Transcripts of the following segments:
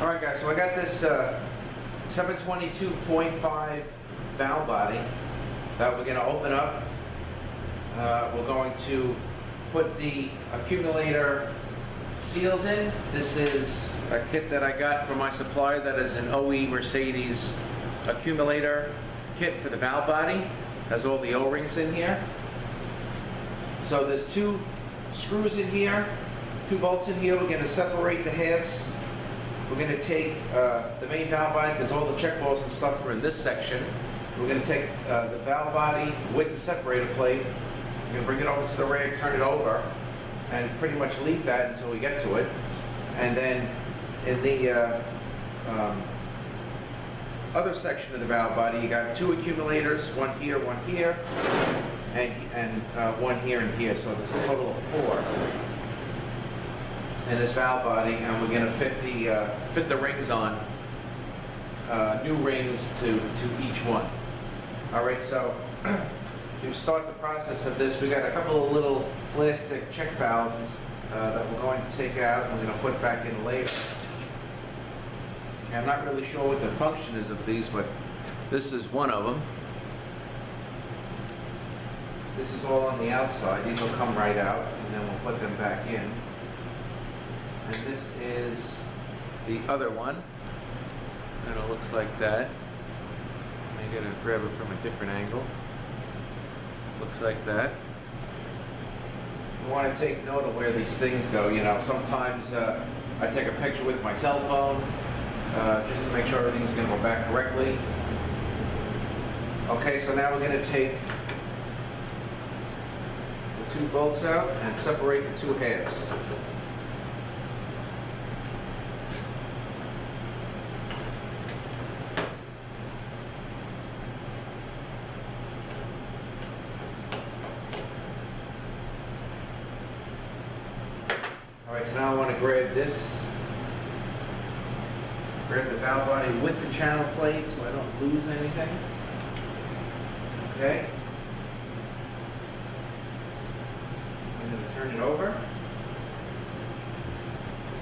Alright guys, so I got this 722.5 valve body that we're going to open up. We're going to put the accumulator seals in. This is a kit that I got from my supplier that is an OE Mercedes accumulator kit for the valve body. Has all the O-rings in here. So there's 2 screws in here, 2 bolts in here. We're going to separate the halves. We're going to take the main valve body, because all the check balls and stuff are in this section. We're going to take the valve body with the separator plate. We're going to bring it over to the rag, turn it over, and pretty much leave that until we get to it. And then in the other section of the valve body, you got 2 accumulators, one here, and one here and here. So there's a total of 4 in this valve body, and we're going to fit the rings on, new rings to each one. All right, so to start the process of this, we got a couple of little plastic check valves that we're going to take out and we're going to put back in later. Okay, I'm not really sure what the function is of these, but this is one of them. This is all on the outside. These will come right out, and then we'll put them back in. And this is the other one, and it looks like that. I gotta grab it from a different angle. Looks like that. You want to take note of where these things go. You know, sometimes I take a picture with my cell phone just to make sure everything's going to go back correctly. Okay, so now we're going to take the 2 bolts out and separate the 2 halves. Alright, so now I want to grab this. Grab the valve body with the channel plate so I don't lose anything. Okay. I'm going to turn it over.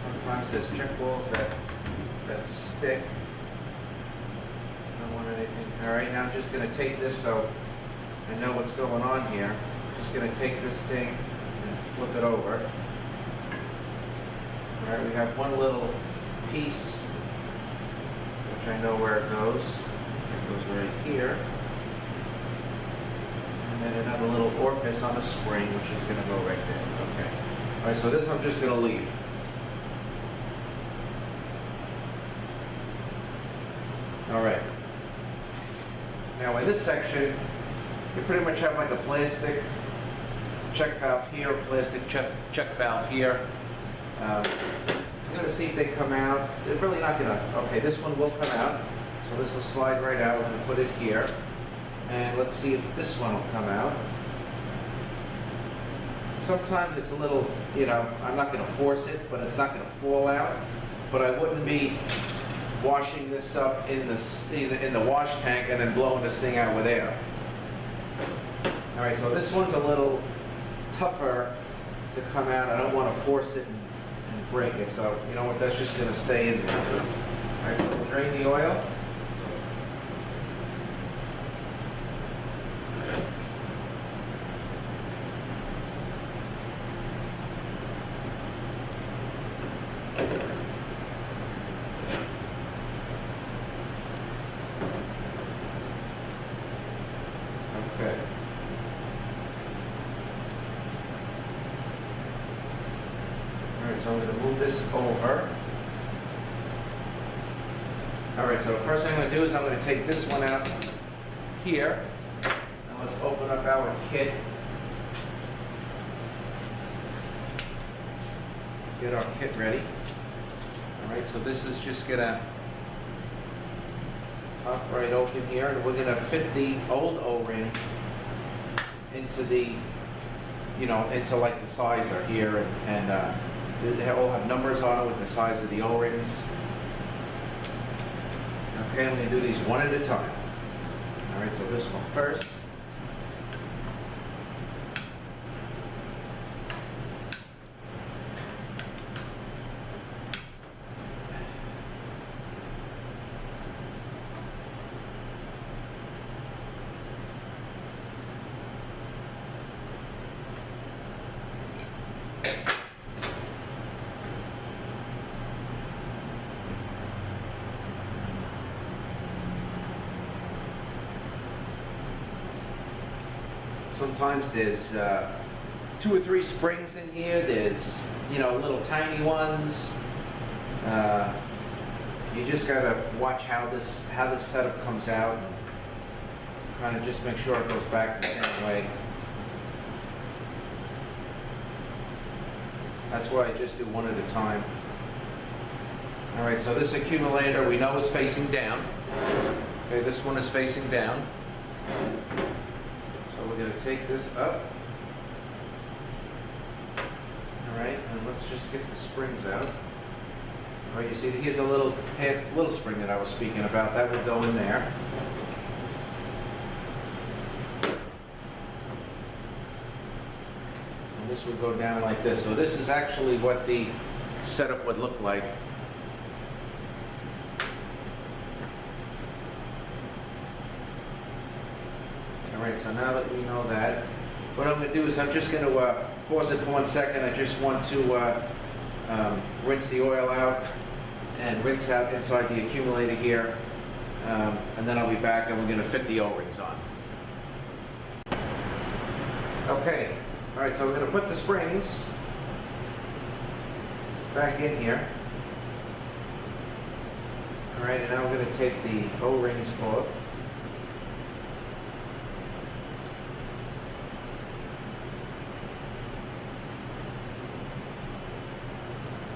Sometimes there's check balls that stick. I don't want anything. Alright, now I'm just going to take this so I know what's going on here. Just going to take this thing and flip it over. Alright, we have one little piece, which I know where it goes. It goes right here. And then another little orifice on a spring, which is going to go right there. Okay. Alright, so this I'm just going to leave. Alright. Now in this section, you pretty much have like a plastic check valve here, a plastic check valve here. I'm going to see if they come out. They're really not going to. Okay, this one will come out. So this will slide right out. We're going to put it here. And let's see if this one will come out. Sometimes it's a little, you know, I'm not going to force it, but it's not going to fall out. But I wouldn't be washing this up in the wash tank and then blowing this thing out with air. All right, so this one's a little tougher to come out. I don't want to force it and break it, so you know what, that's just going to stay in there. All right, so we'll drain the oil. Okay. So I'm going to move this over. Alright, so the first thing I'm going to do is I'm going to take this one out here. And let's open up our kit. Get our kit ready. Alright, so this is just going to pop right open here. And we're going to fit the old O-ring into the, you know, into like the sizer here. And they all have numbers on it with the size of the O-rings. Okay, I'm going to do these one at a time. All right, so this one first. Sometimes there's 2 or 3 springs in here. There's, you know, little tiny ones. You just gotta watch how this setup comes out. Kind of just make sure it goes back the same way. That's why I just do one at a time. All right, so this accumulator we know is facing down. Okay, this one is facing down. So we're gonna take this up. All right, and let's just get the springs out. All right, you see, here's a little spring that I was speaking about. That would go in there. And this would go down like this. So this is actually what the setup would look like. All right, so now that we know that, what I'm going to do is I'm just going to pause it for 1 second. I just want to rinse the oil out and rinse out inside the accumulator here. And then I'll be back and we're going to fit the O-rings on. Okay, all right, so we're going to put the springs back in here. All right, and now we're going to take the O-rings off.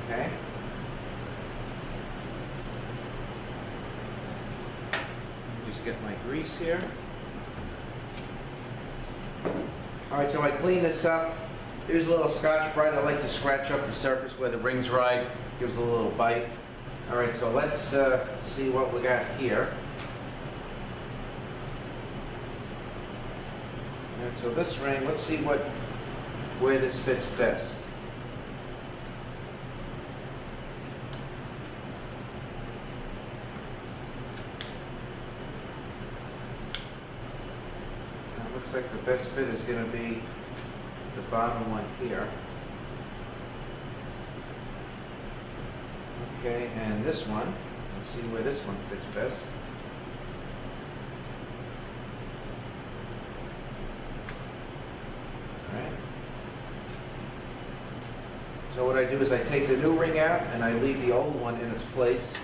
Okay. Just get my grease here. All right, so I clean this up. Here's a little Scotch-Brite. I like to scratch up the surface where the rings ride. Gives a little bite. All right, so let's see what we got here. All right, so this ring, let's see where this fits best. Looks like the best fit is going to be the bottom one here. Okay, and this one, let's see where this one fits best. All right. So what I do is I take the new ring out and I leave the old one in its place,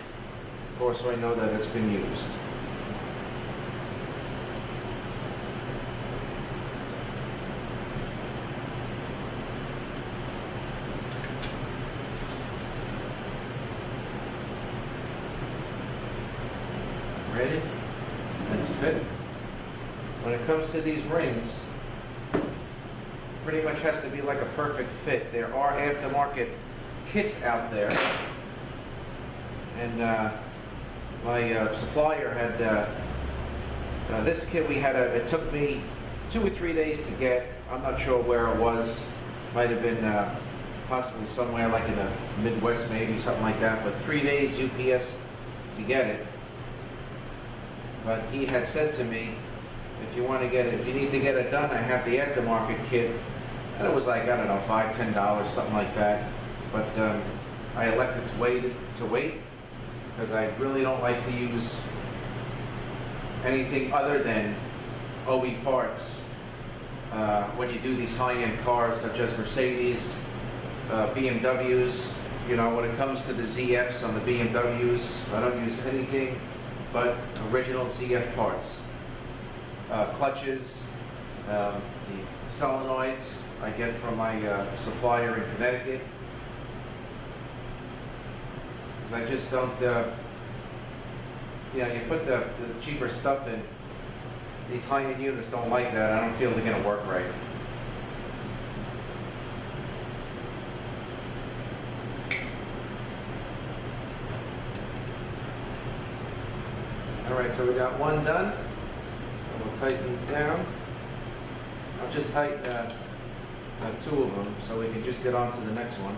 of course, so I know that it's been used. Ready? Let's fit. When it comes to these rings, pretty much has to be like a perfect fit. There are aftermarket kits out there, and my supplier had this kit. It took me 2 or 3 days to get. I'm not sure where it was. Might have been possibly somewhere like in the Midwest, maybe something like that. But 3 days UPS to get it. But he had said to me, if you need to get it done, I have the aftermarket kit. And it was like, I don't know, $5, $10, something like that. But I elected to wait because I really don't like to use anything other than OE parts when you do these high-end cars such as Mercedes, BMWs. You know, when it comes to the ZFs on the BMWs, I don't use anything but original ZF parts. Clutches, the solenoids I get from my supplier in Connecticut. Because I just don't, you know, you put the cheaper stuff in, these high-end units don't like that. I don't feel they're going to work right. All right, so we got one done. And we'll tighten these down. I'll just tighten 2 of them so we can just get on to the next one.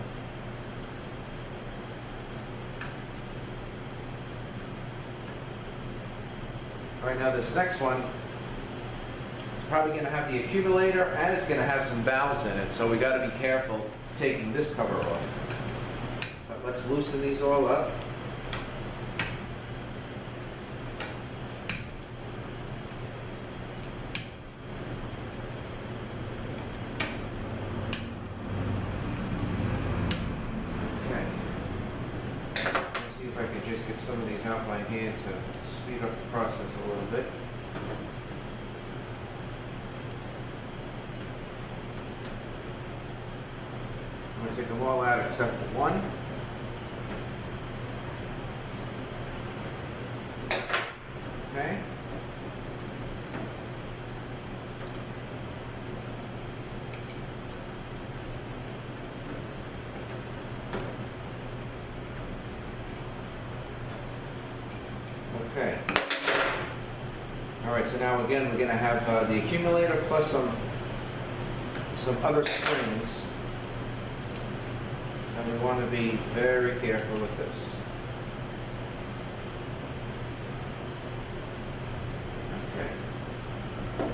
All right, now this next one is probably going to have the accumulator and it's going to have some valves in it, so we got to be careful taking this cover off. But let's loosen these all up. get some of these out by hand to speed up the process a little bit. I'm going to take them all out except for one. Okay. Okay. All right, so now again, we're going to have the accumulator plus some other springs. So we want to be very careful with this. Okay. All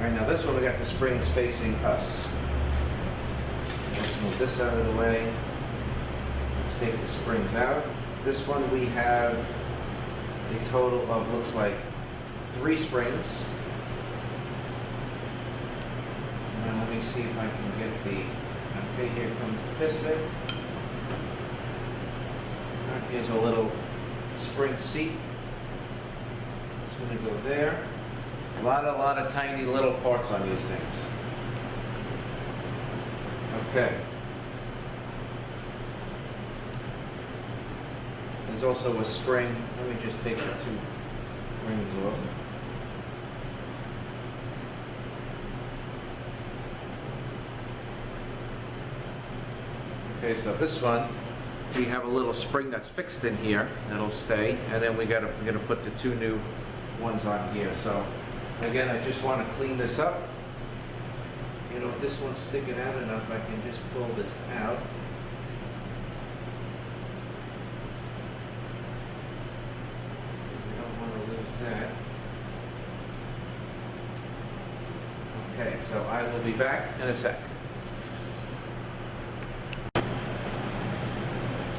right, now this one we got the springs facing us. Let's move this out of the way. Let's take the springs out. This one we have a total of, looks like, 3 springs. Now let me see if I can get the, okay, here comes the piston. Here's a little spring seat. It's going to go there. A lot of tiny little parts on these things. Okay. There's also a spring. Let me just take the 2 rings off. Okay, so this one, we have a little spring that's fixed in here that'll stay, and then we're gonna put the 2 new ones on here. So again, I just want to clean this up. You know, if this one's sticking out enough, I can just pull this out. That. Okay, so I will be back in a sec.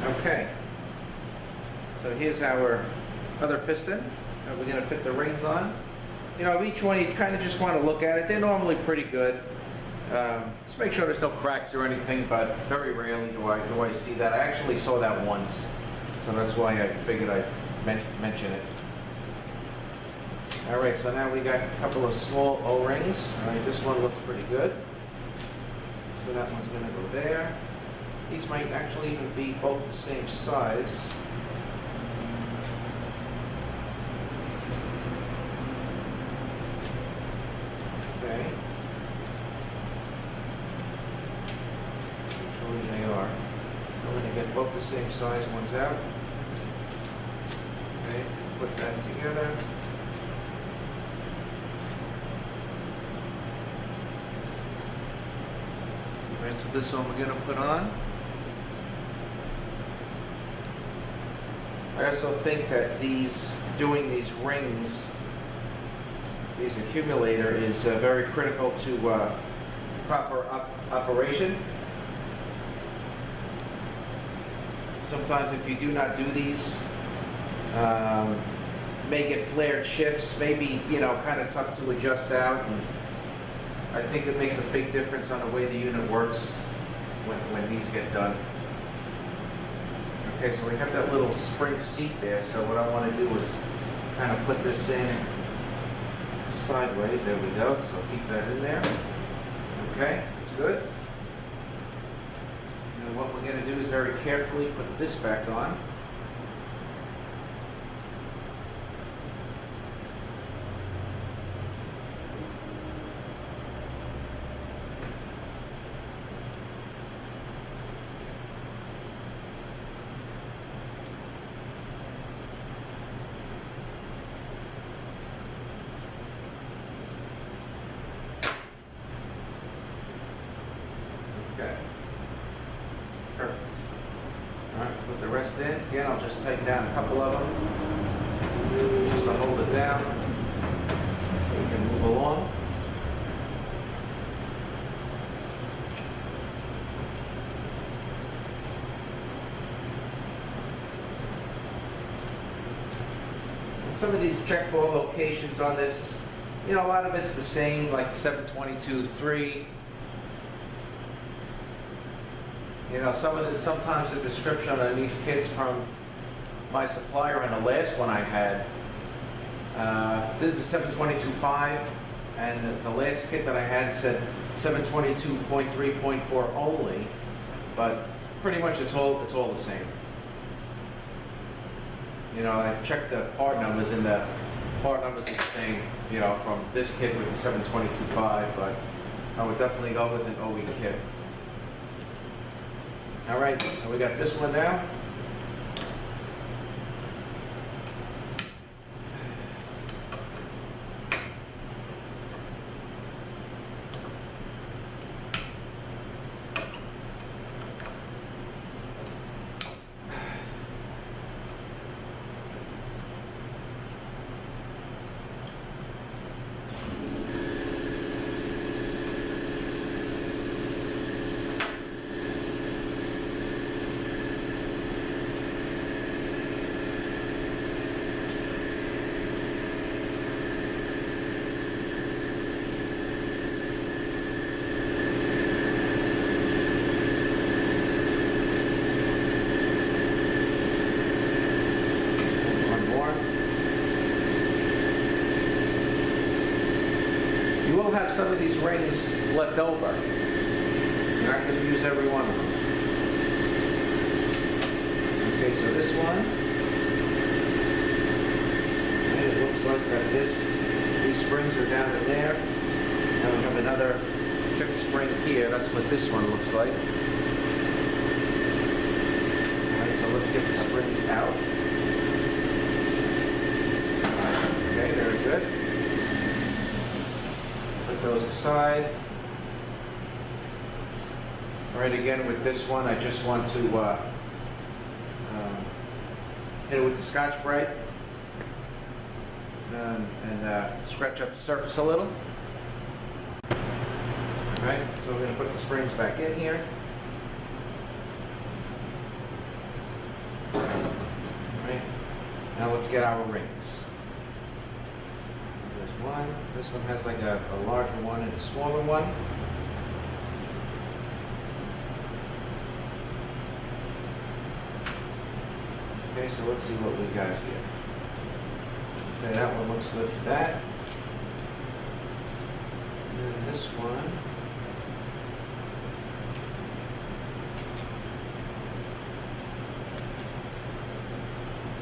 Okay, so here's our other piston that we're going to fit the rings on. You know, each one you kind of just want to look at it. They're normally pretty good. Just make sure there's no cracks or anything, but very rarely do I see that. I actually saw that once, so that's why I figured I'd mention it. All right, so now we got a couple of small O-rings. All right, this one looks pretty good. So that one's going to go there. These might actually even be both the same size. Okay. Which they are. I'm going to get both the same size ones out. Okay, put that together. So this one we're going to put on. I also think that doing these rings, these accumulator, is very critical to proper operation. Sometimes if you do not do these, may get flared shifts, maybe, you know, kind of tough to adjust out. And I think it makes a big difference on the way the unit works when these get done. Okay, so we have that little spring seat there, so what I want to do is kind of put this in sideways. There we go, so keep that in there. Okay, that's good. And what we're going to do is very carefully put this back on. Okay. Perfect. All right, put the rest in. Again, I'll just tighten down a couple of them just to hold it down so we can move along. And some of these check ball locations on this, you know, a lot of it's the same, like 722.5. You know, sometimes the description on these kits from my supplier on the last one I had. This is 722.5, and the last kit that I had said 722.3.4 only, but pretty much it's all the same. You know, I checked the part numbers, and the part numbers are the same, you know, from this kit with the 722.5, but I would definitely go with an OE kit. All right, so we got this one now. Have some of these rings left over. You're not going to use every one of them. Okay, so this one, and it looks like that these springs are down in there. And we have another fixed spring here. That's what this one looks like. All right, so let's get the springs out. Okay, very good. Those aside. All right, again with this one, I just want to hit it with the Scotch-Brite and scratch up the surface a little. All right, so we're going to put the springs back in here. All right, now let's get our rings. One. This one has like a larger one and a smaller one. Okay, so let's see what we got here. Okay, that one looks good for that. And then this one.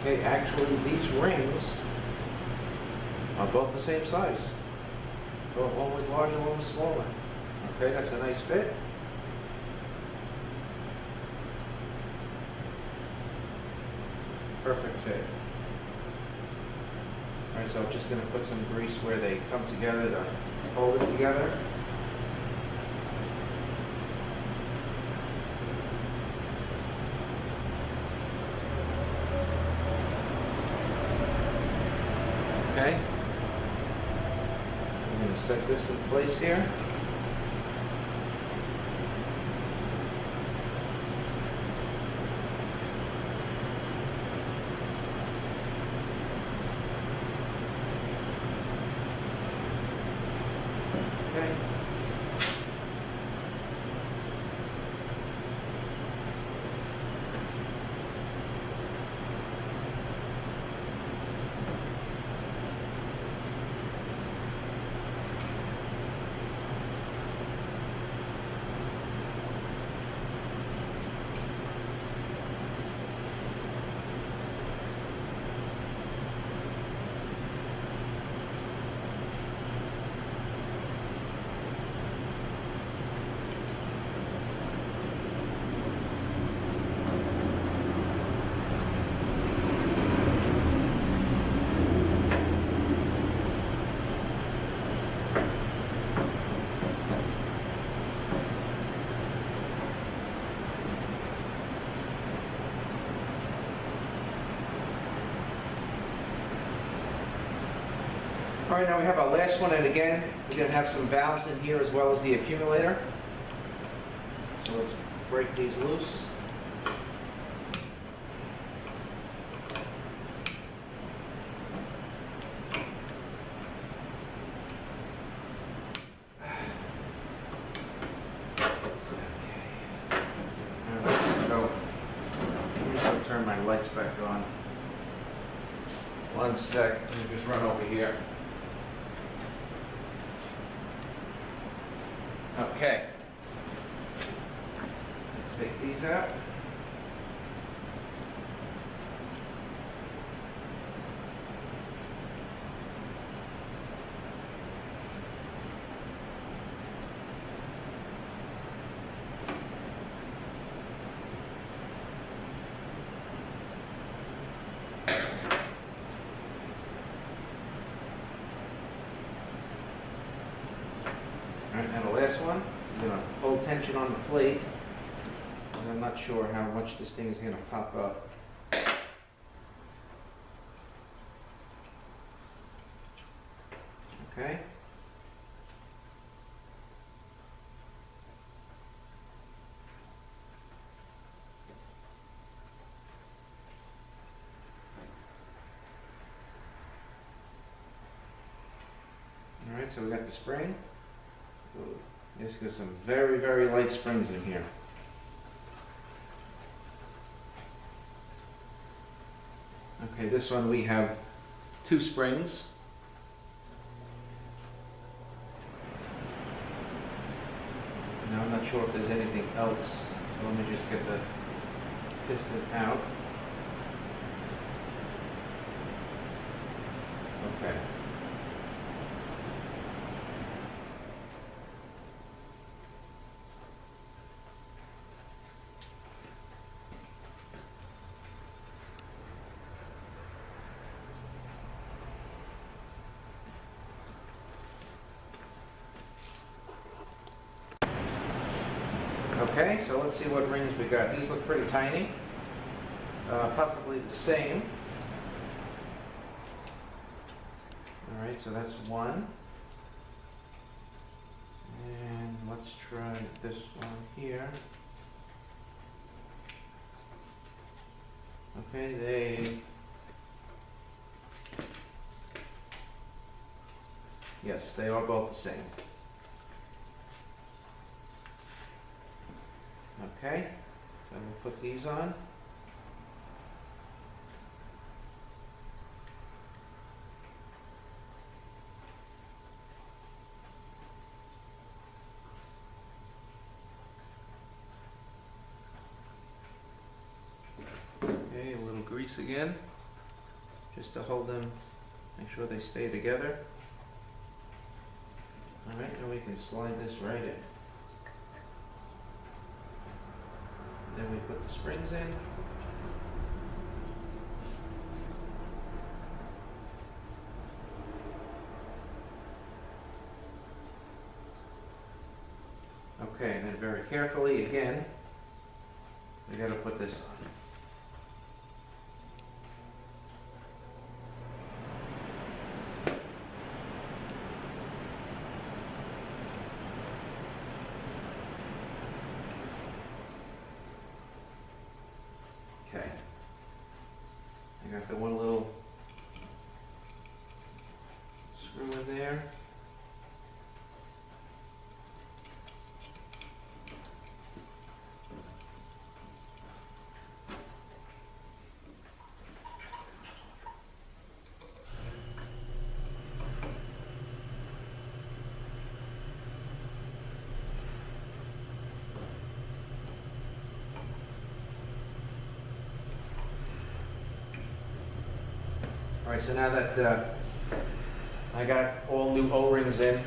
Okay, actually these rings are both the same size. So one was larger, one was smaller. Okay, that's a nice fit. Perfect fit. All right, so I'm just going to put some grease where they come together to hold it together. Okay. I'm going to set this in place here. Okay. All right, now we have our last one, and again, we're going to have some valves in here as well as the accumulator. So let's break these loose. Turn my lights back on. One sec, let me just run over here. Okay. Let's take these out. All right, now the last one, I'm going to hold tension on the plate, and I'm not sure how much this thing is going to pop up. Okay. All right, so we got the spring. This got some very, very light springs in here. Okay, this one we have 2 springs. Now I'm not sure if there's anything else, so let me just get the piston out. Okay. Okay, so let's see what rings we got. These look pretty tiny, possibly the same. All right, so that's one. And let's try this one here. Okay, yes, they are both the same. Okay, then we'll put these on. Okay, a little grease again, just to hold them, make sure they stay together. All right, and we can slide this right in. Then we put the springs in. Okay, and then very carefully again, we got to put this on. Okay. I got the one little screw in there. All right, so now that I got all new O-rings in,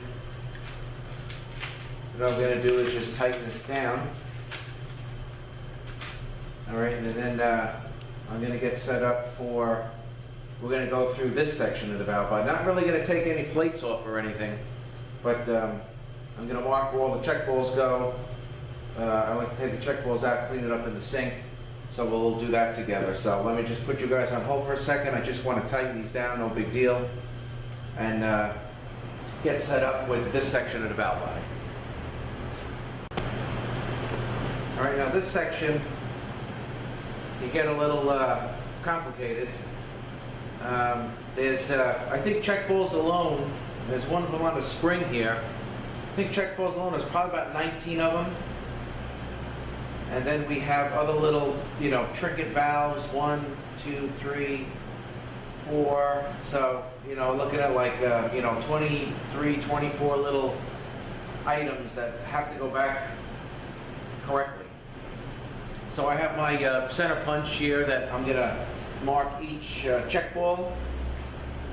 what I'm going to do is just tighten this down. All right, and then I'm going to get set up for, we're going to go through this section of the valve body. Not really going to take any plates off or anything, but I'm going to mark where all the check balls go. I like to take the check balls out, clean it up in the sink. So we'll do that together. So let me just put you guys on hold for a second. I just want to tighten these down, no big deal, and get set up with this section of the valve body. All right, now this section, you get a little complicated. There's, I think check balls alone, there's one of them on the spring here. I think check balls alone, there's probably about 19 of them. And then we have other little, trinket valves, 1, 2, 3, 24, so, you know, looking at like, you know, 23, 24 little items that have to go back correctly. So I have my center punch here that I'm gonna mark each check ball,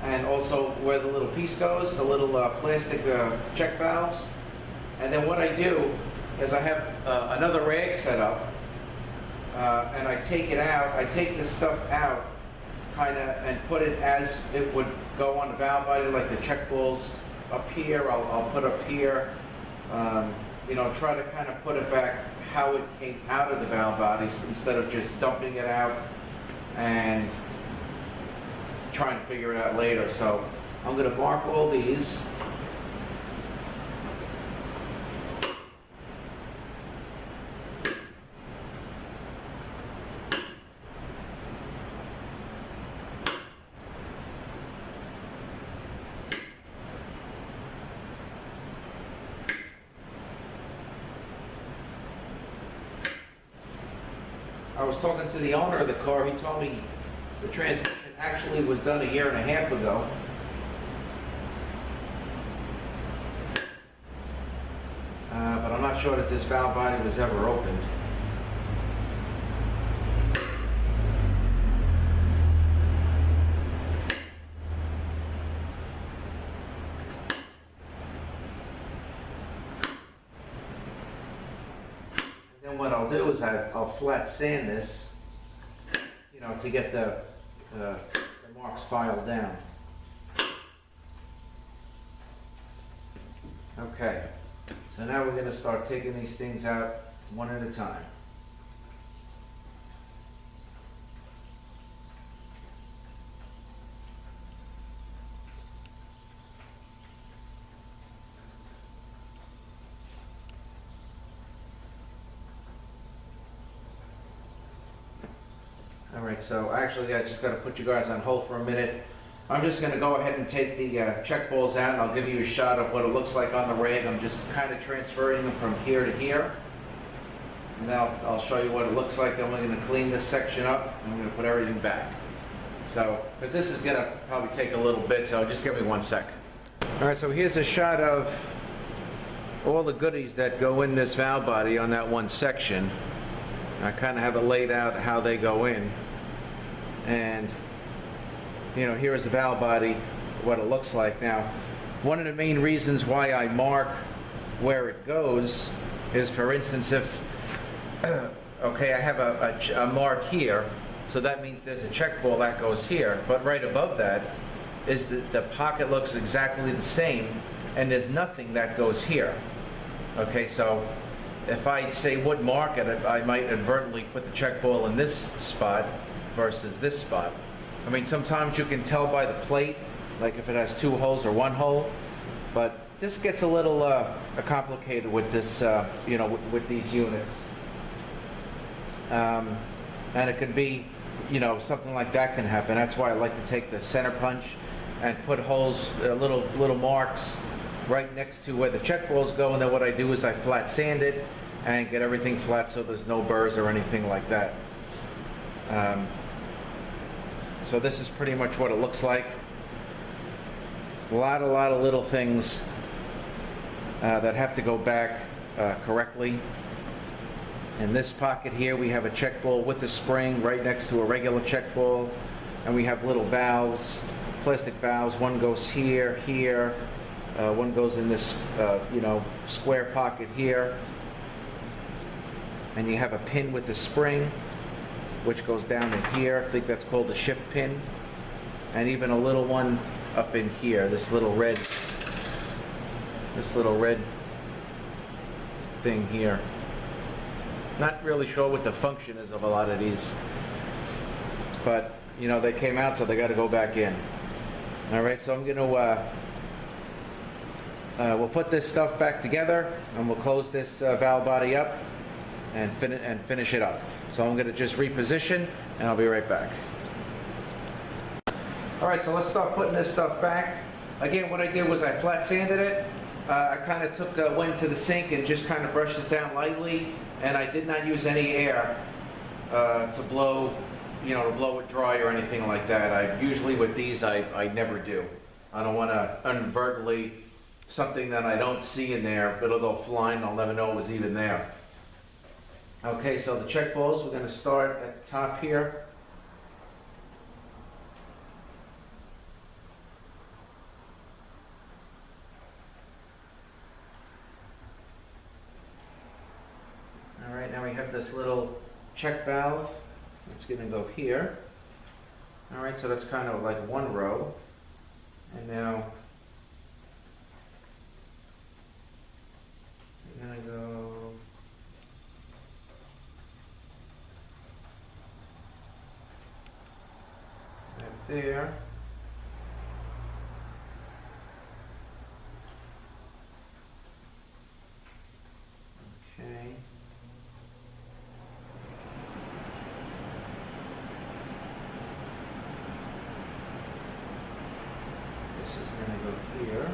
and also where the little piece goes, the little plastic check valves. And then what I do is I have another rag set up, and I take it out, I take this stuff out, kind of, and put it as it would go on the valve body, like the check balls up here, I'll put up here, you know, try to kind of put it back how it came out of the valve bodies, instead of just dumping it out and trying to figure it out later. So I'm going to mark all these. I was talking to the owner of the car. He told me the transmission actually was done 1.5 years ago. But I'm not sure that this valve body was ever opened. And what I'll do is I'll flat sand this, you know, to get the marks filed down. Okay, so now we're going to start taking these things out one at a time. All right, so actually I just got to put you guys on hold for a minute. I'm just going to go ahead and take the check balls out, and I'll give you a shot of what it looks like on the rag. I'm just kind of transferring them from here to here. And now I'll show you what it looks like. Then we're going to clean this section up, and I'm going to put everything back. So, because this is going to probably take a little bit, so just give me 1 sec. All right, so here's a shot of all the goodies that go in this valve body on that one section. I kind of have it laid out how they go in. And you know, here is the valve body, what it looks like. Now, one of the main reasons why I mark where it goes is, for instance, if, okay, I have a mark here, so that means there's a check ball that goes here, but right above that is the pocket looks exactly the same, and there's nothing that goes here. Okay, so if I say would mark it, I might inadvertently put the check ball in this spot versus this spot. I mean, sometimes you can tell by the plate, like if it has 2 holes or 1 hole, but this gets a little complicated with this, you know, with these units. And it could be, you know, something like that can happen. That's why I like to take the center punch and put holes, little marks right next to where the check balls go, and then what I do is I flat sand it and get everything flat so there's no burrs or anything like that. So this is pretty much what it looks like. A lot of little things that have to go back correctly. In this pocket here, we have a check ball with the spring right next to a regular check ball, and we have little valves, plastic valves. One goes here, here. One goes in this, you know, square pocket here. And you have a pin with the spring, which goes down in here. I think that's called the shift pin. And even a little one up in here, this little red thing here. Not really sure what the function is of a lot of these, but you know, they came out, so they got to go back in. All right, so I'm gonna we'll put this stuff back together, and we'll close this valve body up and finish it up. So I'm going to just reposition, and I'll be right back. All right, so let's start putting this stuff back. Again, what I did was I flat sanded it. I kind of went to the sink and just kind of brushed it down lightly, and I did not use any air to blow you know, to blow it dry or anything like that. I usually with these, I never do. I don't want to inadvertently something that I don't see in there, but it'll go flying. I'll never know it was even there. Okay, so the check bowls, we're going to start at the top here. All right, now we have this little check valve. It's going to go here. All right, so that's kind of like one row. And now we're going to go right there. Okay. This is going to go here.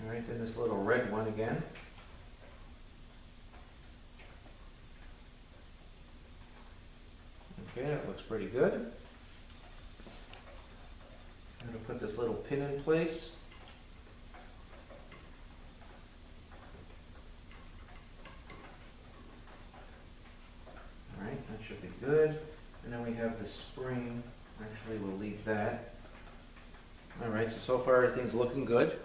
All right, then this little red one again. Okay, that looks pretty good. I'm going to put this little pin in place. All right, that should be good. And then we have the spring. Actually, we'll leave that. All right, so far everything's looking good.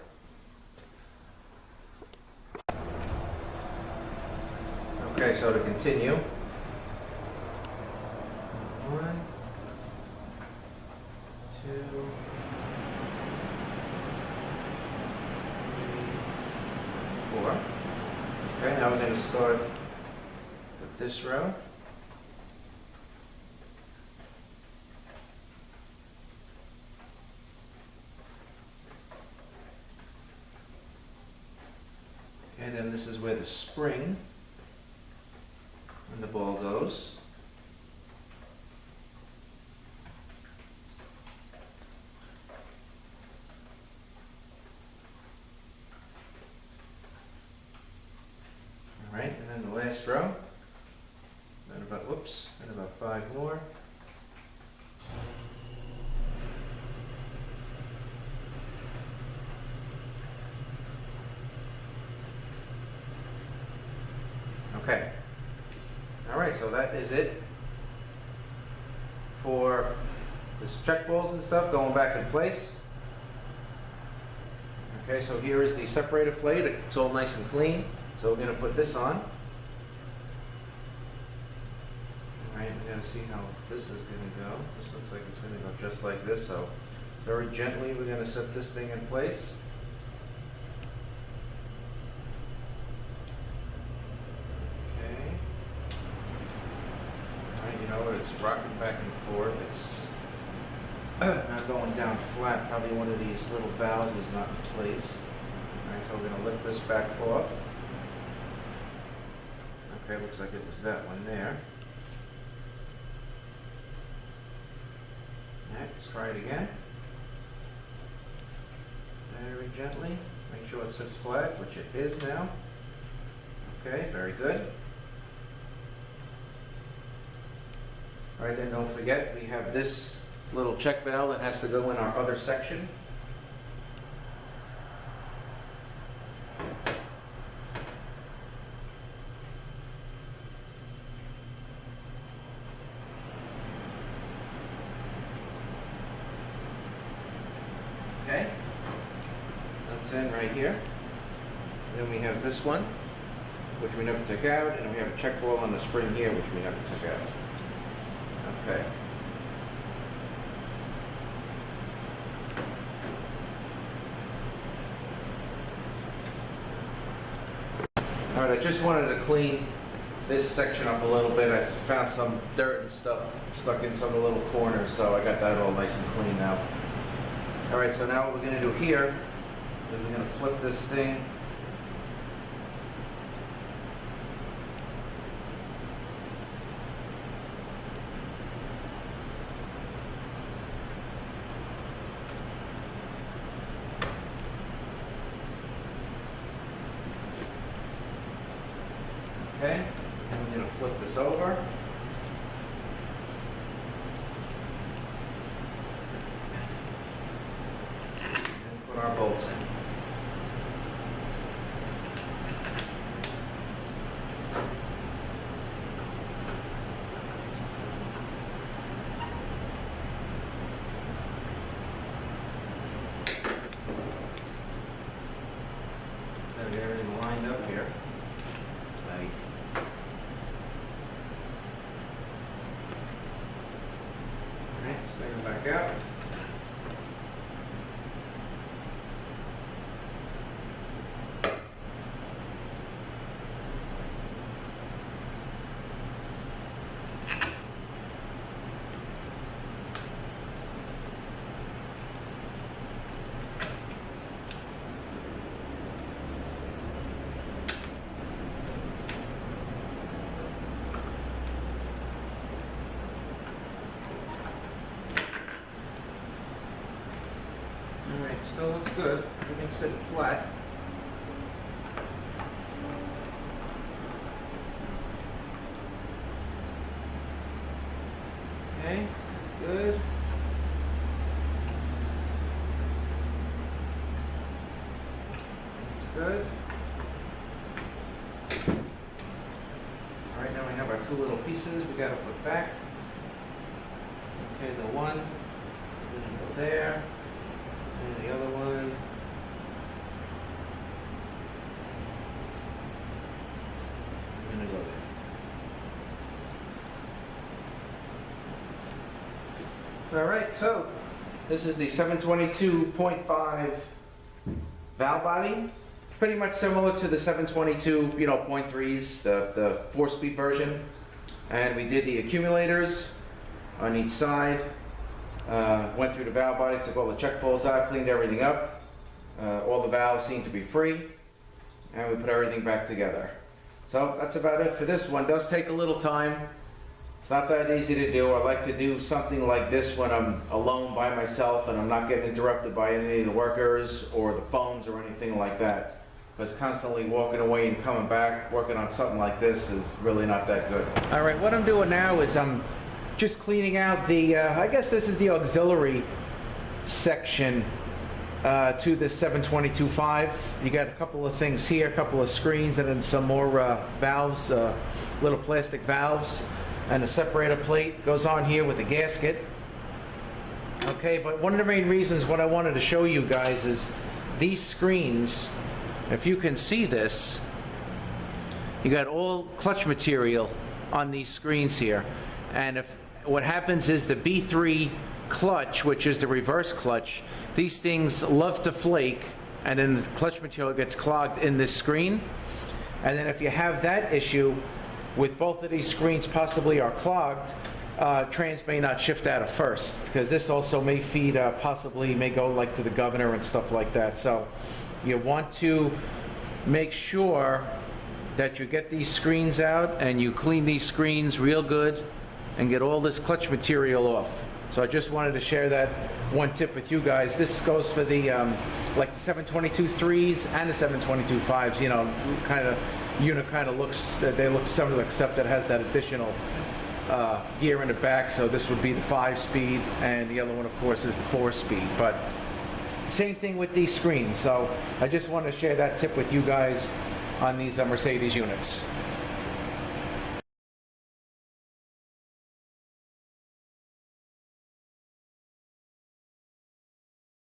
Okay, so to continue. 1, 2, 3, 4. Okay, now we're going to start with this row. And then this is where the spring and the ball goes. All right, and then the last row. Then about, whoops, and about 5 more. Okay. All right, so that is it for this check balls and stuff going back in place. Okay, so here is the separator plate. It's all nice and clean. So we're going to put this on. All right, we're going to see how this is going to go. This looks like it's going to go just like this. So very gently, we're going to set this thing in place. It's rocking back and forth. It's not going down flat. Probably one of these little valves is not in place. All right, so we're going to lift this back off. Okay, looks like it was that one there. All right, let's try it again. Very gently. Make sure it sits flat, which it is now. Okay, very good. All right, then don't forget, we have this little check valve that has to go in our other section. Okay, that's in right here. Then we have this one, which we never took out, and we have a check ball on the spring here, which we never took out. Okay. All right, I just wanted to clean this section up a little bit. I found some dirt and stuff stuck in some of the little corners, so I got that all nice and clean now. All right, so now what we're going to do here is we're going to flip this thing. Okay, and we're going to flip this over. And put our bolts in. Got everything lined up here. Like, alright, stick them back out. Alright, still looks good. Everything's sitting flat. Okay, good. That's good. Alright, now we have our two little pieces we gotta put back. Okay, the one, gonna go there. And the other one, I'm gonna go there. All right, so this is the 722.5 valve body. Pretty much similar to the 722, .3s, the 4-speed version. And we did the accumulators on each side. Went through the valve body, took all the check pulls out, cleaned everything up. All the valves seem to be free, and we put everything back together. So that's about it for this one. It does take a little time. It's not that easy to do. I like to do something like this when I'm alone by myself and I'm not getting interrupted by any of the workers or the phones or anything like that. Because constantly walking away and coming back, working on something like this is really not that good. All right, what I'm doing now is I'm just cleaning out the, I guess this is the auxiliary section to the 722.5. You got a couple of things here, a couple of screens, and then some more valves, little plastic valves, and a separator plate goes on here with a gasket. Okay, but one of the main reasons what I wanted to show you guys is these screens. If you can see this, you got all clutch material on these screens here. And if what happens is the B3 clutch, which is the reverse clutch, these things love to flake, and then the clutch material gets clogged in this screen. And then if you have that issue with both of these screens possibly are clogged, trains may not shift out of first, because this also may feed, possibly may go like to the governor and stuff like that. So you want to make sure that you get these screens out and you clean these screens real good and get all this clutch material off. So I just wanted to share that one tip with you guys. This goes for the like the 722.3s and the 722.5s. Unit kind of looks, they look similar, except that it has that additional gear in the back. So this would be the 5-speed, and the other one, of course, is the 4-speed. But same thing with these screens. So I just want to share that tip with you guys on these Mercedes units.